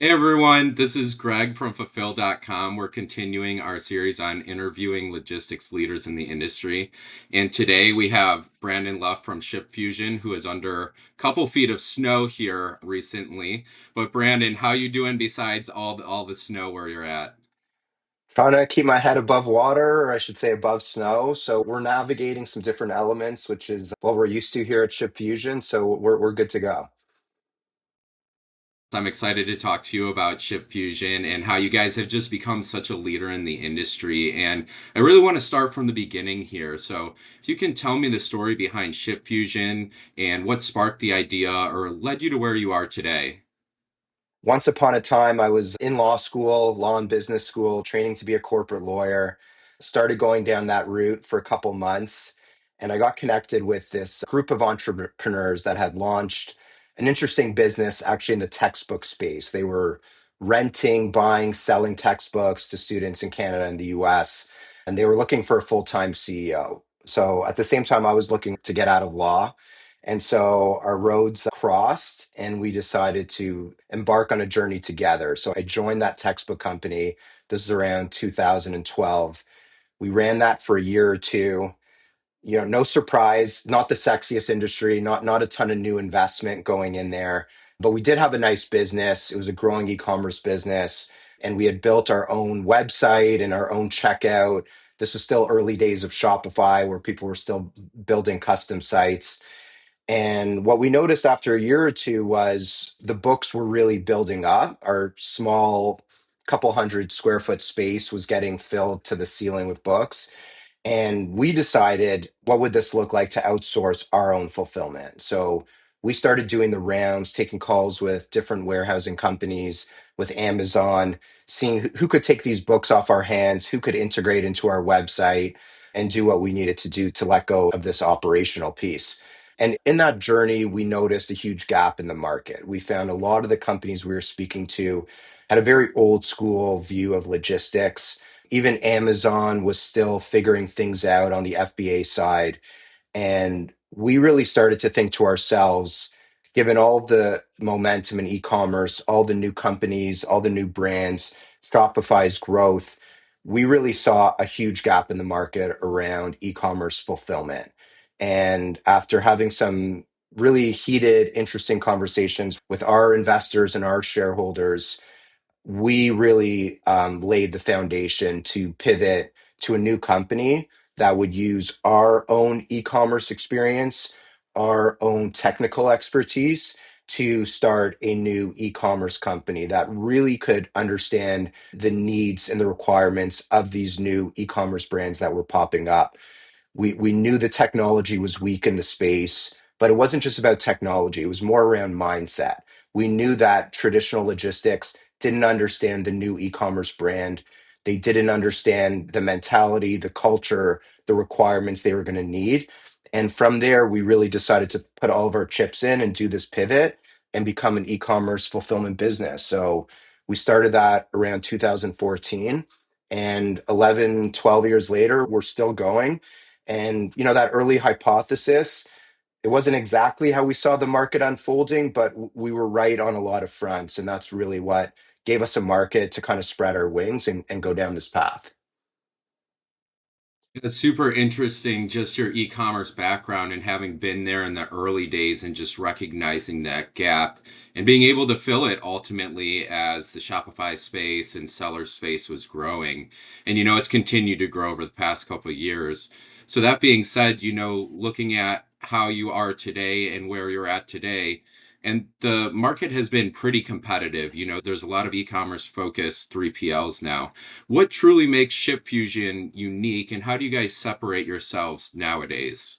Hey everyone, this is Greg from Fulfill.com. We're continuing our series on interviewing logistics leaders in the industry. And today we have Brandon Luft from Shipfusion, who is under a couple feet of snow here recently. But Brandon, how you doing besides all the snow where you're at? Trying to keep my head above water, or I should say above snow. So we're navigating some different elements, which is what we're used to here at Ship Fusion. So we're good to go. I'm excited to talk to you about Shipfusion and how you guys have just become such a leader in the industry. And I really want to start from the beginning here. So, if you can tell me the story behind Shipfusion and what sparked the idea or led you to where you are today. Once upon a time, I was in law school, law and business school, training to be a corporate lawyer. Started going down that route for a couple months, and I got connected with this group of entrepreneurs that had launched an interesting business actually in the textbook space. They were renting, buying, selling textbooks to students in Canada and the US, and they were looking for a full-time CEO. So at the same time, I was looking to get out of law. And so our roads crossed and we decided to embark on a journey together. So I joined that textbook company. This is around 2012. We ran that for a year or two. No surprise, not the sexiest industry, not a ton of new investment going in there, but we did have a nice business. It was a growing e-commerce business, and we had built our own website and our own checkout. This was still early days of Shopify where people were still building custom sites. And what we noticed after a year or two was the books were really building up. Our small couple hundred square foot space was getting filled to the ceiling with books. And we decided, what would this look like to outsource our own fulfillment? So we started doing the rounds, taking calls with different warehousing companies, with Amazon, seeing who could take these books off our hands, who could integrate into our website and do what we needed to do to let go of this operational piece. And in that journey, we noticed a huge gap in the market. We found a lot of the companies we were speaking to had a very old school view of logistics. Even Amazon was still figuring things out on the FBA side. And we really started to think to ourselves, given all the momentum in e-commerce, all the new companies, all the new brands, Shopify's growth, we really saw a huge gap in the market around e-commerce fulfillment. And after having some really heated, interesting conversations with our investors and our shareholders, we really laid the foundation to pivot to a new company that would use our own e-commerce experience, our own technical expertise to start a new e-commerce company that really could understand the needs and the requirements of these new e-commerce brands that were popping up. We knew the technology was weak in the space, but it wasn't just about technology. It was more around mindset. We knew that traditional logistics didn't understand the new e-commerce brand. They didn't understand the mentality, the culture, the requirements they were going to need. And from there, we really decided to put all of our chips in and do this pivot and become an e-commerce fulfillment business. So we started that around 2014, and 11, 12 years later, we're still going. And that early hypothesis, it wasn't exactly how we saw the market unfolding, but we were right on a lot of fronts. And that's really what gave us a market to kind of spread our wings and go down this path. It's super interesting, just your e-commerce background and having been there in the early days and just recognizing that gap and being able to fill it ultimately as the Shopify space and seller space was growing. And it's continued to grow over the past couple of years. So that being said, looking at how you are today and where you're at today, and the market has been pretty competitive. There's a lot of e-commerce focused 3PLs now. What truly makes ShipFusion unique, and how do you guys separate yourselves nowadays?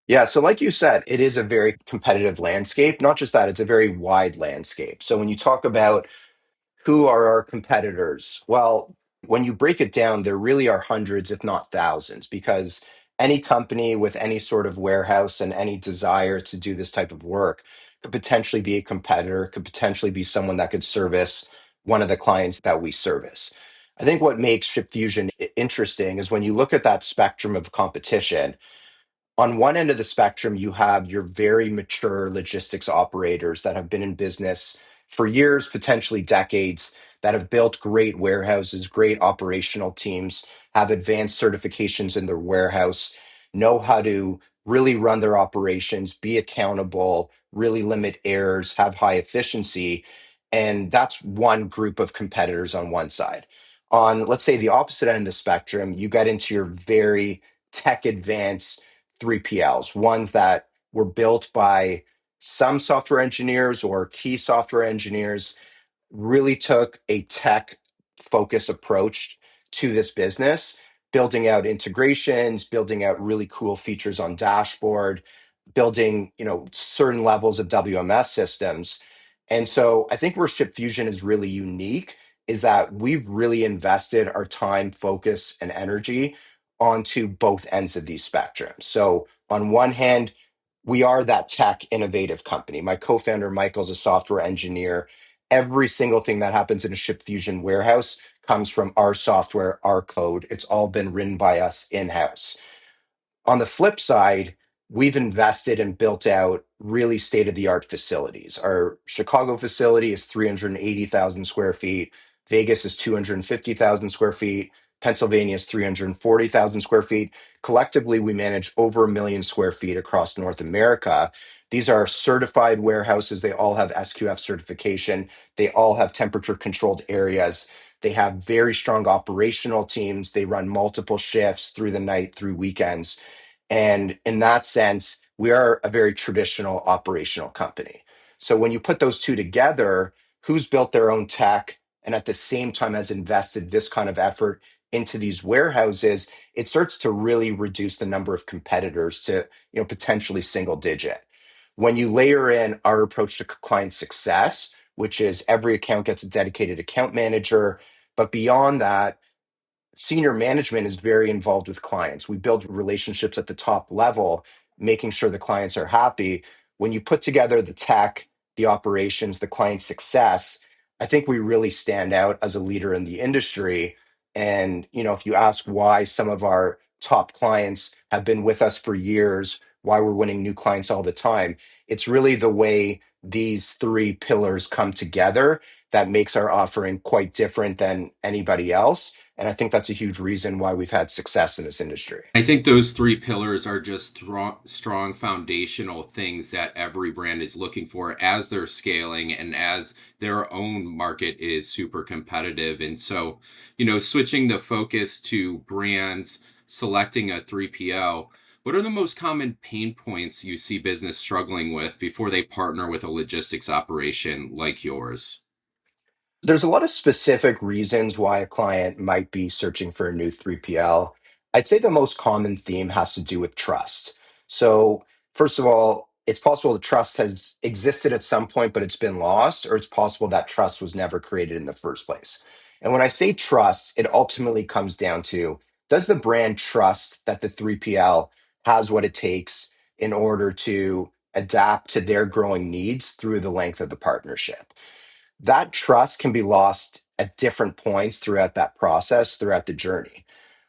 Yeah, so like you said, it is a very competitive landscape. Not just that, it's a very wide landscape. So when you talk about who are our competitors? Well, when you break it down, there really are hundreds, if not thousands, because any company with any sort of warehouse and any desire to do this type of work could potentially be a competitor, could potentially be someone that could service one of the clients that we service. I think what makes ShipFusion interesting is when you look at that spectrum of competition, on one end of the spectrum, you have your very mature logistics operators that have been in business for years, potentially decades, that have built great warehouses, great operational teams, have advanced certifications in their warehouse, know how to really run their operations, be accountable, really limit errors, have high efficiency. And that's one group of competitors on one side. On, let's say, the opposite end of the spectrum, you get into your very tech advanced 3PLs, ones that were built by some software engineers or key software engineers, really took a tech focus approach to this business, building out integrations, building out really cool features on dashboard, building, certain levels of WMS systems. And so I think where Shipfusion is really unique is that we've really invested our time, focus, and energy onto both ends of these spectrums. So on one hand, we are that tech innovative company. My co-founder Michael's a software engineer. Every single thing that happens in a Shipfusion warehouse comes from our software, our code. It's all been written by us in-house. On the flip side, we've invested and built out really state of the art facilities. Our Chicago facility is 380,000 square feet. Vegas is 250,000 square feet. Pennsylvania is 340,000 square feet. Collectively, we manage over a million square feet across North America. These are certified warehouses. They all have SQF certification. They all have temperature controlled areas. They have very strong operational teams. They run multiple shifts through the night, through weekends. And in that sense, we are a very traditional operational company. So when you put those two together, who's built their own tech and at the same time has invested this kind of effort into these warehouses, it starts to really reduce the number of competitors to, potentially single digit. When you layer in our approach to client success, which is every account gets a dedicated account manager, but beyond that, senior management is very involved with clients. We build relationships at the top level, making sure the clients are happy. When you put together the tech, the operations, the client success, I think we really stand out as a leader in the industry. And, if you ask why some of our top clients have been with us for years, why we're winning new clients all the time, it's really the way these three pillars come together that makes our offering quite different than anybody else. And I think that's a huge reason why we've had success in this industry. I think those three pillars are just strong foundational things that every brand is looking for as they're scaling and as their own market is super competitive. And so, switching the focus to brands selecting a 3PL, what are the most common pain points you see business struggling with before they partner with a logistics operation like yours? There's a lot of specific reasons why a client might be searching for a new 3PL. I'd say the most common theme has to do with trust. So, first of all, it's possible the trust has existed at some point, but it's been lost, or it's possible that trust was never created in the first place. And when I say trust, it ultimately comes down to, does the brand trust that the 3PL has what it takes in order to adapt to their growing needs through the length of the partnership? That trust can be lost at different points throughout that process, throughout the journey.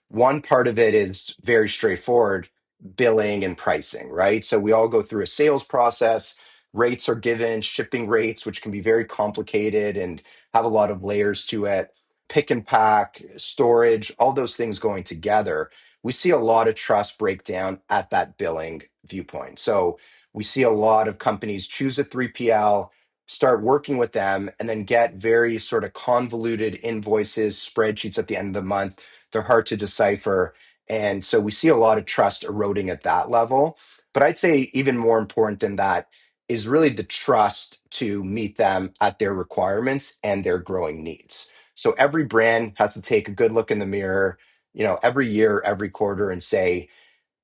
One part of it is very straightforward, billing and pricing, right? So we all go through a sales process. Rates are given, shipping rates, which can be very complicated and have a lot of layers to it. Pick and pack, storage, all those things going together. We see a lot of trust breakdown at that billing viewpoint. So we see a lot of companies choose a 3PL, start working with them, and then get very sort of convoluted invoices, spreadsheets at the end of the month. They're hard to decipher. And so we see a lot of trust eroding at that level. But I'd say even more important than that is really the trust to meet them at their requirements and their growing needs. So every brand has to take a good look in the mirror, every year, every quarter and say,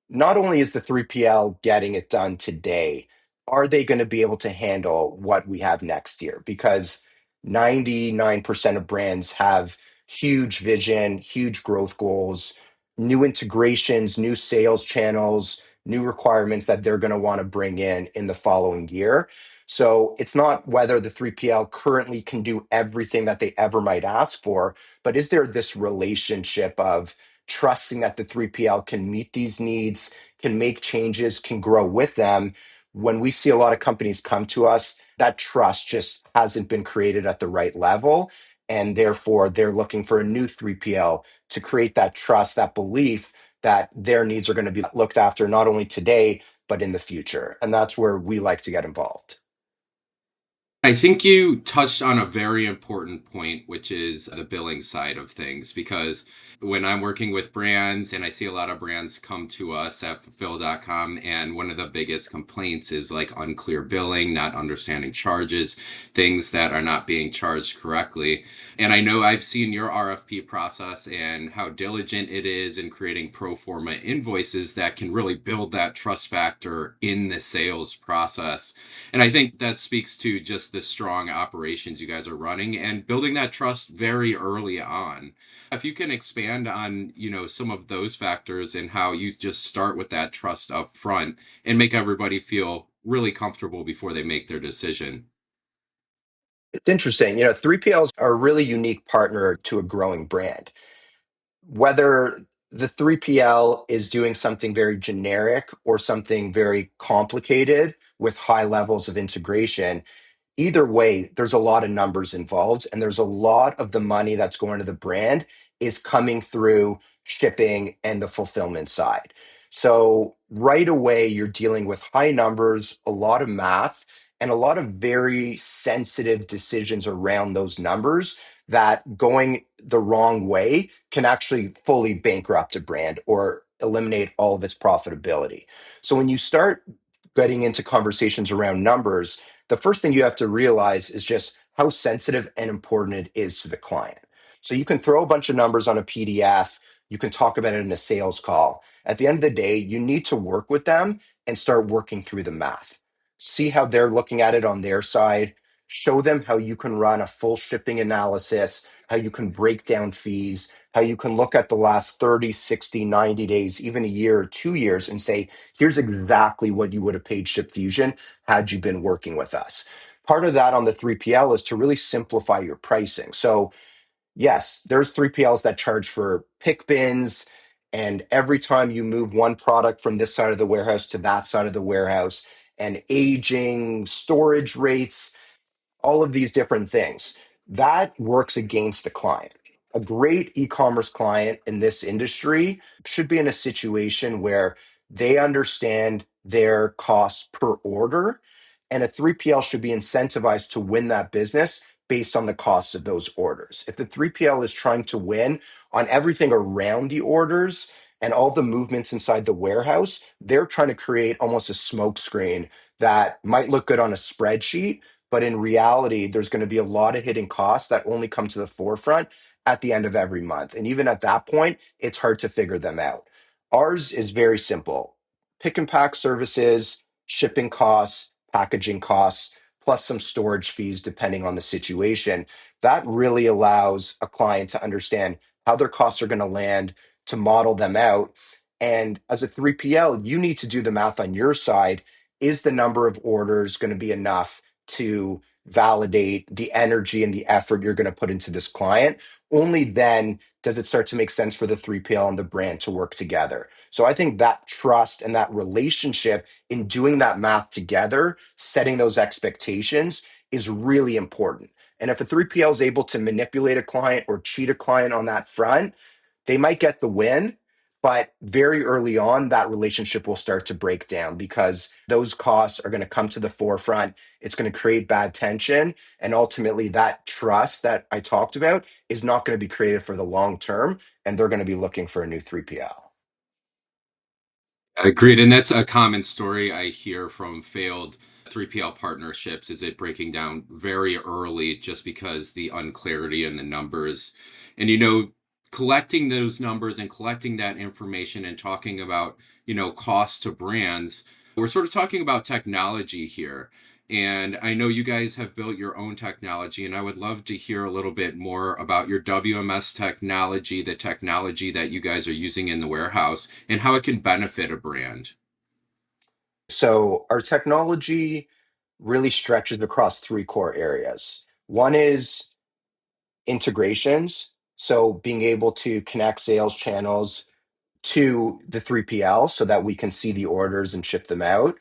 not only is the 3PL getting it done today, are they going to be able to handle what we have next year? Because 99% of brands have huge vision, huge growth goals, new integrations, new sales channels, new requirements that they're going to want to bring in the following year. So it's not whether the 3PL currently can do everything that they ever might ask for, but is there this relationship of trusting that the 3PL can meet these needs, can make changes, can grow with them? When we see a lot of companies come to us, that trust just hasn't been created at the right level. And therefore, they're looking for a new 3PL to create that trust, that belief that their needs are going to be looked after not only today, but in the future. And that's where we like to get involved. I think you touched on a very important point, which is the billing side of things. Because when I'm working with brands, and I see a lot of brands come to us at fulfill.com, and one of the biggest complaints is like unclear billing, not understanding charges, things that are not being charged correctly. And I know I've seen your RFP process and how diligent it is in creating pro forma invoices that can really build that trust factor in the sales process. And I think that speaks to just the strong operations you guys are running and building that trust very early on. If you can expand on, some of those factors and how you just start with that trust up front and make everybody feel really comfortable before they make their decision. It's interesting. 3PLs are a really unique partner to a growing brand. Whether the 3PL is doing something very generic or something very complicated with high levels of integration, either way, there's a lot of numbers involved, and there's a lot of the money that's going to the brand is coming through shipping and the fulfillment side. So right away, you're dealing with high numbers, a lot of math, and a lot of very sensitive decisions around those numbers that going the wrong way can actually fully bankrupt a brand or eliminate all of its profitability. So when you start getting into conversations around numbers, the first thing you have to realize is just how sensitive and important it is to the client. So you can throw a bunch of numbers on a PDF, you can talk about it in a sales call. At the end of the day, you need to work with them and start working through the math. See how they're looking at it on their side. Show them how you can run a full shipping analysis, how you can break down fees, how you can look at the last 30, 60, 90 days, even a year or 2 years and say, here's exactly what you would have paid Shipfusion had you been working with us. Part of that on the 3PL is to really simplify your pricing. So, yes, there's 3PLs that charge for pick bins. And every time you move one product from this side of the warehouse to that side of the warehouse, and aging, storage rates, all of these different things. That works against the client. A great e commerce client in this industry should be in a situation where they understand their costs per order, and a 3PL should be incentivized to win that business based on the cost of those orders. If the 3PL is trying to win on everything around the orders and all the movements inside the warehouse, they're trying to create almost a smoke screen that might look good on a spreadsheet, but in reality, there's going to be a lot of hidden costs that only come to the forefront at the end of every month. And even at that point, it's hard to figure them out. Ours is very simple: pick and pack services, shipping costs, packaging costs, plus some storage fees, depending on the situation. That really allows a client to understand how their costs are going to land, to model them out. And as a 3PL, you need to do the math on your side. Is the number of orders going to be enough to validate the energy and the effort you're going to put into this client? Only then does it start to make sense for the 3PL and the brand to work together. So I think that trust and that relationship in doing that math together, setting those expectations, is really important. And if a 3PL is able to manipulate a client or cheat a client on that front, they might get the win, but very early on, that relationship will start to break down because those costs are going to come to the forefront. It's going to create bad tension. And ultimately, that trust that I talked about is not going to be created for the long term. And they're going to be looking for a new 3PL. Agreed. And that's a common story I hear from failed 3PL partnerships, is it breaking down very early just because the unclarity in the numbers. And collecting those numbers and collecting that information and talking about, cost to brands, we're sort of talking about technology here. And I know you guys have built your own technology, and I would love to hear a little bit more about your WMS technology, the technology that you guys are using in the warehouse, and how it can benefit a brand. So, our technology really stretches across three core areas. One is integrations. So, being able to connect sales channels to the 3PL so that we can see the orders and ship them out.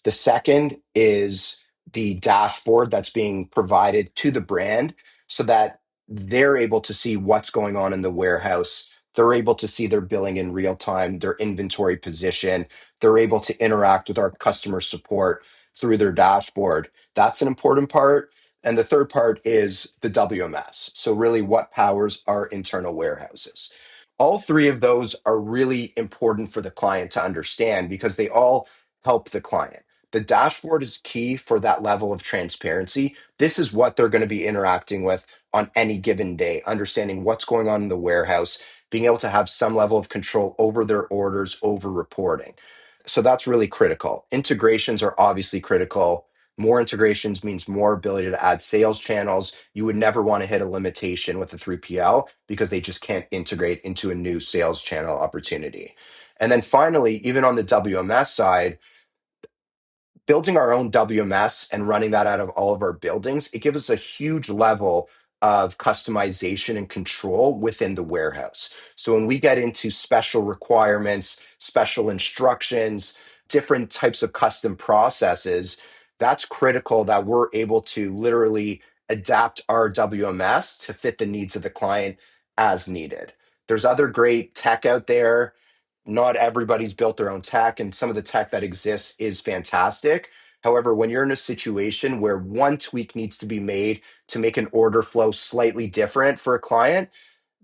The second is the dashboard that's being provided to the brand so that they're able to see what's going on in the warehouse. They're able to see their billing in real time, their inventory position. They're able to interact with our customer support through their dashboard. That's an important part. And the third part is the WMS. So, really, what powers our internal warehouses? All three of those are really important for the client to understand because they all help the client. The dashboard is key for that level of transparency. This is what they're going to be interacting with on any given day, understanding what's going on in the warehouse, being able to have some level of control over their orders, over reporting. So that's really critical. Integrations are obviously critical. More integrations means more ability to add sales channels. You would never want to hit a limitation with a 3PL because they just can't integrate into a new sales channel opportunity. And then finally, even on the WMS side, building our own WMS and running that out of all of our buildings, it gives us a huge level of customization and control within the warehouse. So when we get into special requirements, special instructions, different types of custom processes, that's critical that we're able to literally adapt our WMS to fit the needs of the client as needed. There's other great tech out there. Not everybody's built their own tech, and some of the tech that exists is fantastic. However, when you're in a situation where one tweak needs to be made to make an order flow slightly different for a client,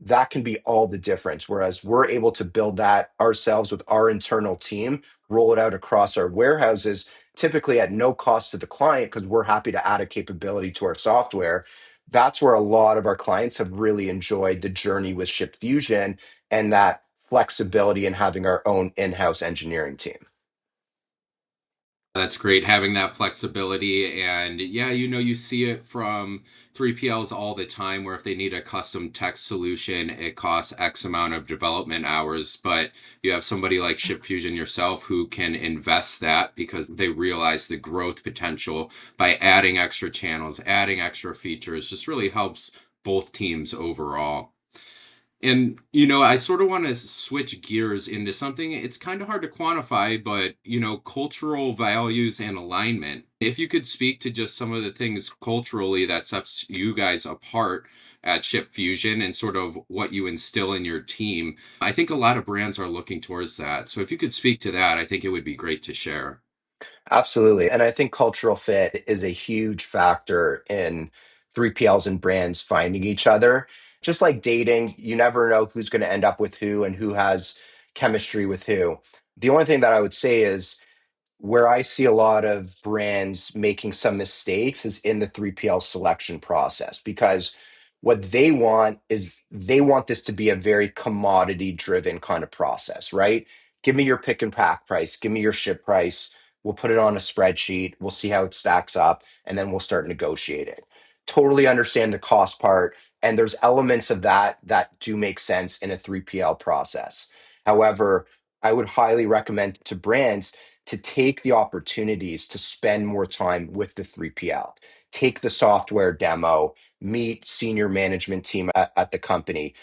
that can be all the difference. Whereas we're able to build that ourselves with our internal team, roll it out across our warehouses, typically at no cost to the client because we're happy to add a capability to our software. That's where a lot of our clients have really enjoyed the journey with Shipfusion and that flexibility in having our own in-house engineering team. That's great having that flexibility. And yeah, you see it from 3PLs all the time where if they need a custom text solution, it costs X amount of development hours. But you have somebody like ShipFusion yourself who can invest that because they realize the growth potential by adding extra channels, adding extra features, just really helps both teams overall. And, I sort of want to switch gears into something it's kind of hard to quantify, but, cultural values and alignment. If you could speak to just some of the things culturally that sets you guys apart at Ship Fusion and sort of what you instill in your team, I think a lot of brands are looking towards that. So if you could speak to that, I think it would be great to share. Absolutely. And I think cultural fit is a huge factor in 3PLs and brands finding each other. Just like dating, you never know who's going to end up with who and who has chemistry with who. The only thing that I would say is where I see a lot of brands making some mistakes is in the 3PL selection process because what they want is they want this to be a very commodity driven kind of process, right? Give me your pick and pack price, give me your ship price. We'll put it on a spreadsheet, we'll see how it stacks up, and then we'll start negotiating. Totally understand the cost part. And there's elements of that that do make sense in a 3PL process. However, I would highly recommend to brands to take the opportunities to spend more time with the 3PL. Take the software demo, meet senior management team at the company.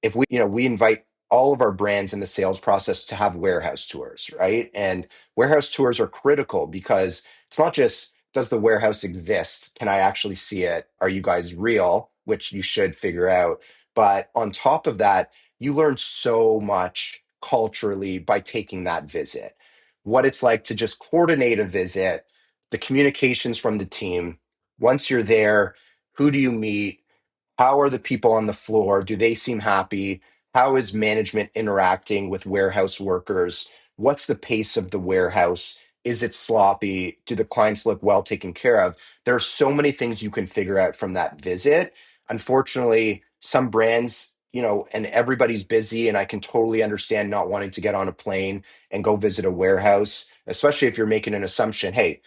If we invite all of our brands in the sales process to have warehouse tours, right? And warehouse tours are critical because it's not just does the warehouse exist? Can I actually see it? Are you guys real? Which you should figure out. But on top of that, you learn so much culturally by taking that visit. What it's like to just coordinate a visit, the communications from the team. Once you're there, who do you meet? How are the people on the floor? Do they seem happy? How is management interacting with warehouse workers? What's the pace of the warehouse? Is it sloppy? Do the clients look well taken care of? There are so many things you can figure out from that visit. Unfortunately, some brands, and everybody's busy, and I can totally understand not wanting to get on a plane and go visit a warehouse, especially if you're making an assumption, hey,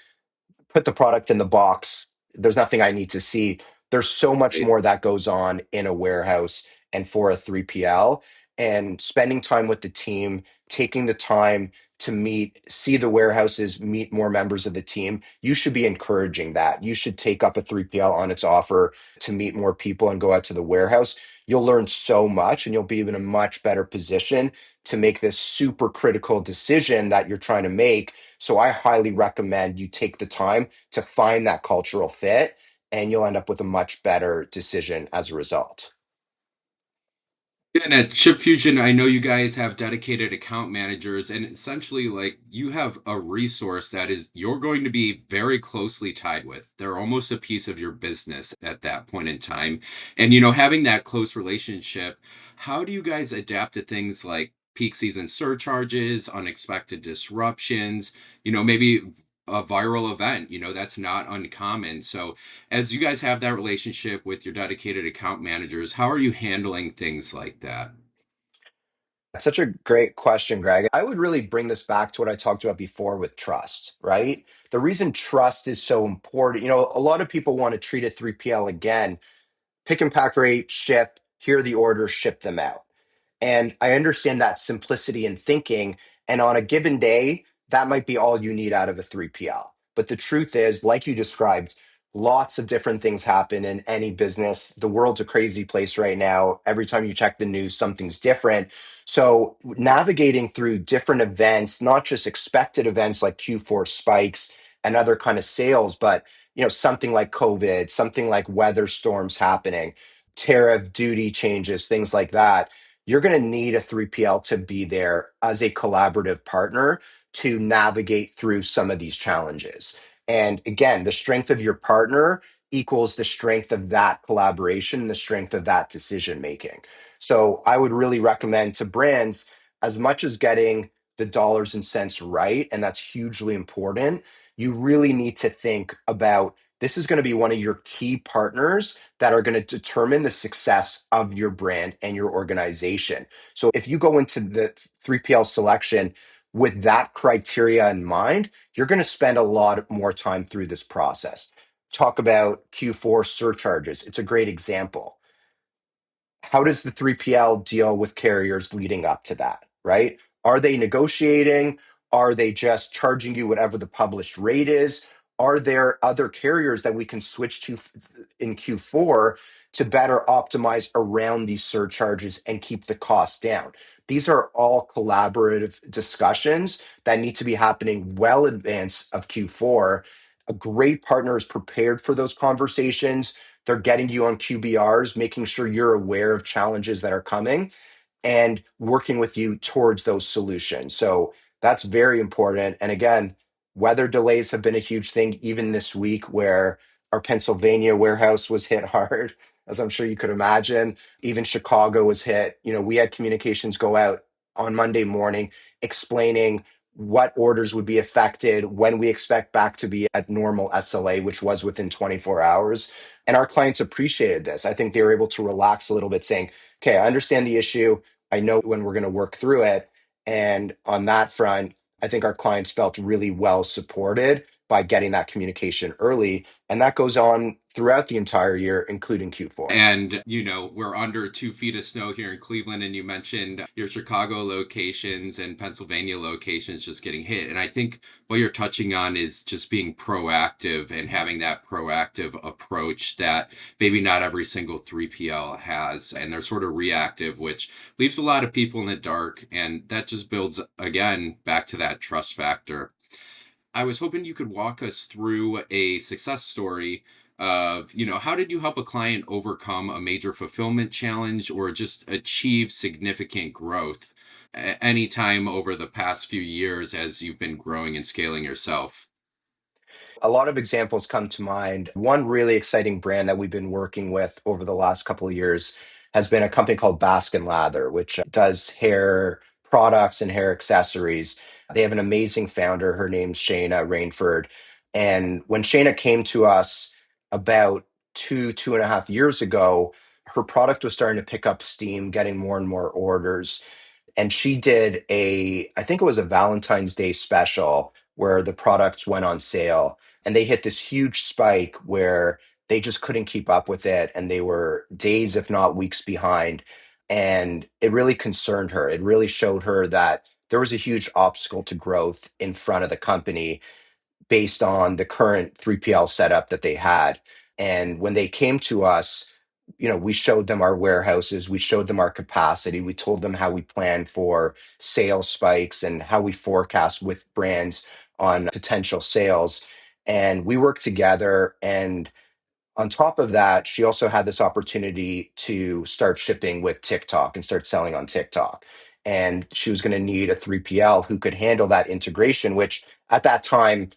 put the product in the box. There's nothing I need to see. There's so much more that goes on in a warehouse and for a 3PL. And spending time with the team, taking the time to see the warehouses, meet more members of the team, you should be encouraging that. You should take up a 3PL on its offer to meet more people and go out to the warehouse. You'll learn so much and you'll be in a much better position to make this super critical decision that you're trying to make. So I highly recommend you take the time to find that cultural fit, and you'll end up with a much better decision as a result. And at Shipfusion, I know you guys have dedicated account managers, and essentially, like, you have a resource that is you're going to be very closely tied with. They're almost a piece of your business at that point in time. And, having that close relationship, how do you guys adapt to things like peak season surcharges, unexpected disruptions, maybe a viral event, that's not uncommon. So, as you guys have that relationship with your dedicated account managers, how are you handling things like that? Such a great question, Greg. I would really bring this back to what I talked about before with trust, right? The reason trust is so important, a lot of people want to treat a 3PL again, pick and pack rate, ship, here are the orders, ship them out. And I understand that simplicity in thinking. And on a given day, that might be all you need out of a 3PL. But the truth is, like you described, lots of different things happen in any business. The world's a crazy place right now. Every time you check the news, something's different. So navigating through different events, not just expected events like Q4 spikes and other kind of sales, but something like COVID, something like weather storms happening, tariff duty changes, things like that, you're going to need a 3PL to be there as a collaborative partner to navigate through some of these challenges. And again, the strength of your partner equals the strength of that collaboration, the strength of that decision making. So I would really recommend to brands, as much as getting the dollars and cents right, and that's hugely important, you really need to think about this is going to be one of your key partners that are going to determine the success of your brand and your organization. So if you go into the 3PL selection with that criteria in mind, you're going to spend a lot more time through this process. Talk about Q4 surcharges. It's a great example. How does the 3PL deal with carriers leading up to that, right? Are they negotiating? Are they just charging you whatever the published rate is? Are there other carriers that we can switch to in Q4 to better optimize around these surcharges and keep the costs down? These are all collaborative discussions that need to be happening well in advance of Q4. A great partner is prepared for those conversations. They're getting you on QBRs, making sure you're aware of challenges that are coming and working with you towards those solutions. So that's very important. And again, weather delays have been a huge thing, even this week, where our Pennsylvania warehouse was hit hard, as I'm sure you could imagine. Even Chicago was hit. We had communications go out on Monday morning explaining what orders would be affected, when we expect back to be at normal SLA, which was within 24 hours. And our clients appreciated this. I think they were able to relax a little bit, saying, okay, I understand the issue. I know when we're going to work through it. And on that front, I think our clients felt really well supported by getting that communication early. And that goes on throughout the entire year, including Q4. And, we're under 2 feet of snow here in Cleveland, and you mentioned your Chicago locations and Pennsylvania locations just getting hit. And I think what you're touching on is just being proactive and having that proactive approach that maybe not every single 3PL has. And they're sort of reactive, which leaves a lot of people in the dark. And that just builds, again, back to that trust factor. I was hoping you could walk us through a success story of, how did you help a client overcome a major fulfillment challenge or just achieve significant growth anytime over the past few years as you've been growing and scaling yourself? A lot of examples come to mind. One really exciting brand that we've been working with over the last couple of years has been a company called Baskin Lather, which does hair products and hair accessories. They have an amazing founder. Her name's Shayna Rainford. And when Shayna came to us about 2.5 years ago, her product was starting to pick up steam, getting more and more orders. And she did I think it was a Valentine's Day special where the products went on sale, and they hit this huge spike where they just couldn't keep up with it, and they were days, if not weeks behind. And it really concerned her. It really showed her that there was a huge obstacle to growth in front of the company based on the current 3PL setup that they had. And when they came to us, we showed them our warehouses, we showed them our capacity, we told them how we plan for sales spikes and how we forecast with brands on potential sales. And we worked together. And on top of that, she also had this opportunity to start shipping with TikTok and start selling on TikTok. And she was going to need a 3PL who could handle that integration, which at that time,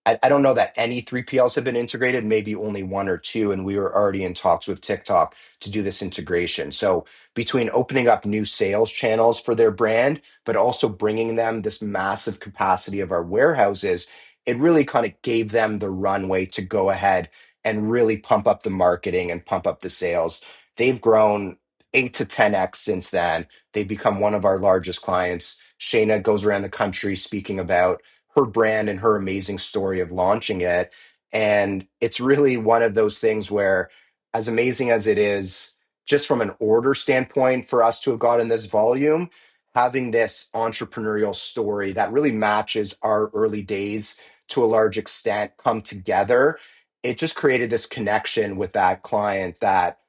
I don't know that any 3PLs have been integrated, maybe only one or two. And we were already in talks with TikTok to do this integration. So between opening up new sales channels for their brand, but also bringing them this massive capacity of our warehouses, it really kind of gave them the runway to go ahead and really pump up the marketing and pump up the sales. They've grown 8 to 10x since then. They've become one of our largest clients. Shayna goes around the country speaking about her brand and her amazing story of launching it. And it's really one of those things where, as amazing as it is, just from an order standpoint, for us to have gotten this volume, having this entrepreneurial story that really matches our early days to a large extent come together, it just created this connection with that client that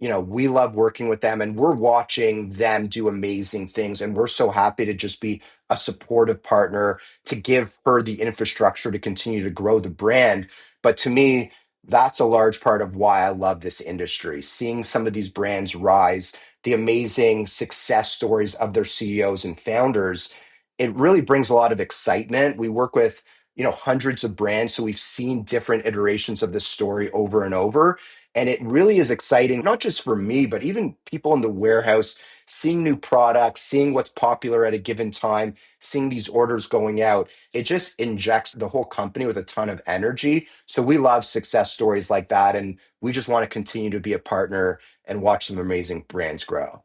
we love working with them and we're watching them do amazing things. And we're so happy to just be a supportive partner to give her the infrastructure to continue to grow the brand. But to me, that's a large part of why I love this industry, seeing some of these brands rise, the amazing success stories of their CEOs and founders. It really brings a lot of excitement. We work with, hundreds of brands. So we've seen different iterations of this story over and over. And it really is exciting, not just for me, but even people in the warehouse, seeing new products, seeing what's popular at a given time, seeing these orders going out. It just injects the whole company with a ton of energy. So we love success stories like that. And we just want to continue to be a partner and watch some amazing brands grow.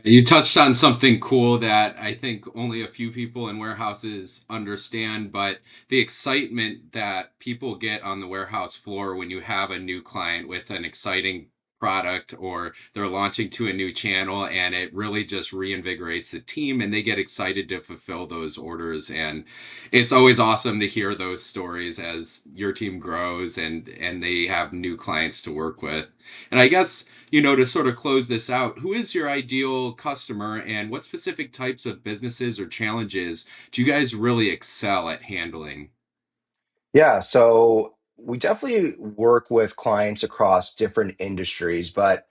You touched on something cool that I think only a few people in warehouses understand, but the excitement that people get on the warehouse floor when you have a new client with an exciting product or they're launching to a new channel, and it really just reinvigorates the team and they get excited to fulfill those orders. And it's always awesome to hear those stories as your team grows and they have new clients to work with. And I guess, to sort of close this out, who is your ideal customer and what specific types of businesses or challenges do you guys really excel at handling? Yeah, so we definitely work with clients across different industries, but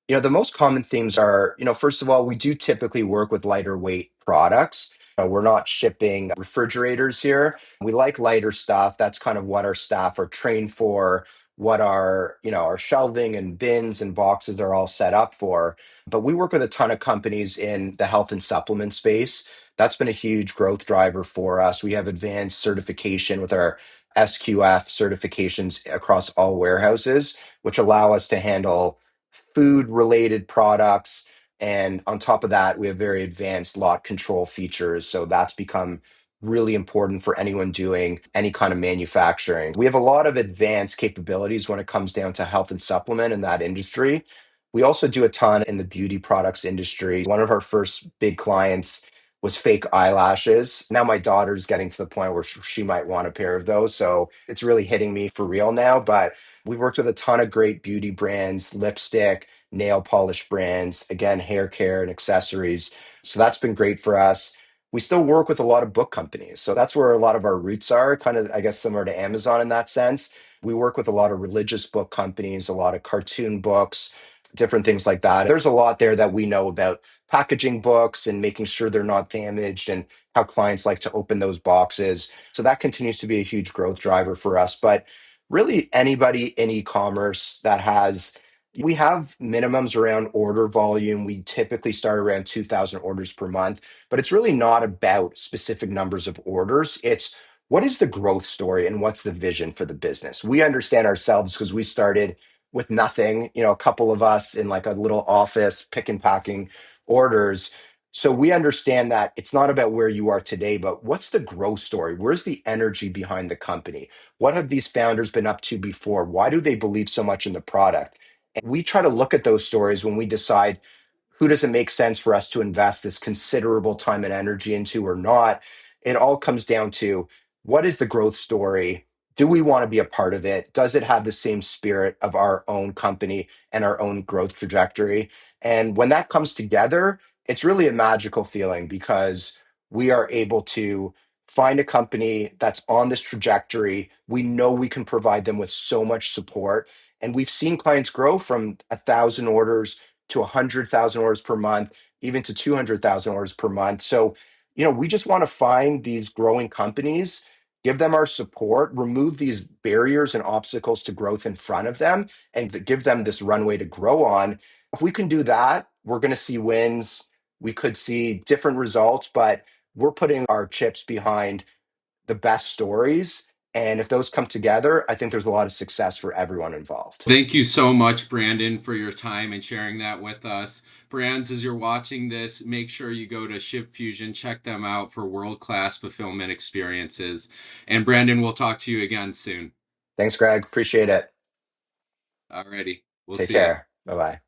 the most common themes are, first of all, we do typically work with lighter weight products. We're not shipping refrigerators here. We like lighter stuff. That's kind of what our staff are trained for, what our shelving and bins and boxes are all set up for. But we work with a ton of companies in the health and supplement space. That's been a huge growth driver for us. We have advanced certification with our SQF certifications across all warehouses, which allow us to handle food related products. And on top of that, we have very advanced lot control features. So that's become really important for anyone doing any kind of manufacturing. We have a lot of advanced capabilities when it comes down to health and supplement in that industry. We also do a ton in the beauty products industry. One of our first big clients was fake eyelashes. Now my daughter's getting to the point where she might want a pair of those. So it's really hitting me for real now. But we've worked with a ton of great beauty brands, lipstick, nail polish brands, again, hair care and accessories. So that's been great for us. We still work with a lot of book companies. So that's where a lot of our roots are, kind of, I guess, similar to Amazon in that sense. We work with a lot of religious book companies, a lot of cartoon books, different things like that. There's a lot there that we know about packaging books and making sure they're not damaged and how clients like to open those boxes. So that continues to be a huge growth driver for us. But really anybody in e-commerce that has we have minimums around order volume. We typically start around 2,000 orders per month, but it's really not about specific numbers of orders. It's what is the growth story and what's the vision for the business? We understand ourselves because we started with nothing, a couple of us in like a little office pick and packing orders. So we understand that it's not about where you are today, but what's the growth story? Where's the energy behind the company? What have these founders been up to before? Why do they believe so much in the product? And we try to look at those stories when we decide who does it make sense for us to invest this considerable time and energy into or not? It all comes down to, what is the growth story? Do we want to be a part of it? Does it have the same spirit of our own company and our own growth trajectory? And when that comes together, it's really a magical feeling, because we are able to find a company that's on this trajectory. We know we can provide them with so much support. And we've seen clients grow from 1,000 orders to 100,000 orders per month, even to 200,000 orders per month. So, we just want to find these growing companies, give them our support, remove these barriers and obstacles to growth in front of them, and give them this runway to grow on. If we can do that, we're going to see wins. We could see different results, but we're putting our chips behind the best stories. And if those come together, I think there's a lot of success for everyone involved. Thank you so much, Brandon, for your time and sharing that with us. Brands, as you're watching this, make sure you go to Shipfusion, check them out for world-class fulfillment experiences. And Brandon, we'll talk to you again soon. Thanks, Greg. Appreciate it. Alrighty, we'll Take see ya. care. Bye bye.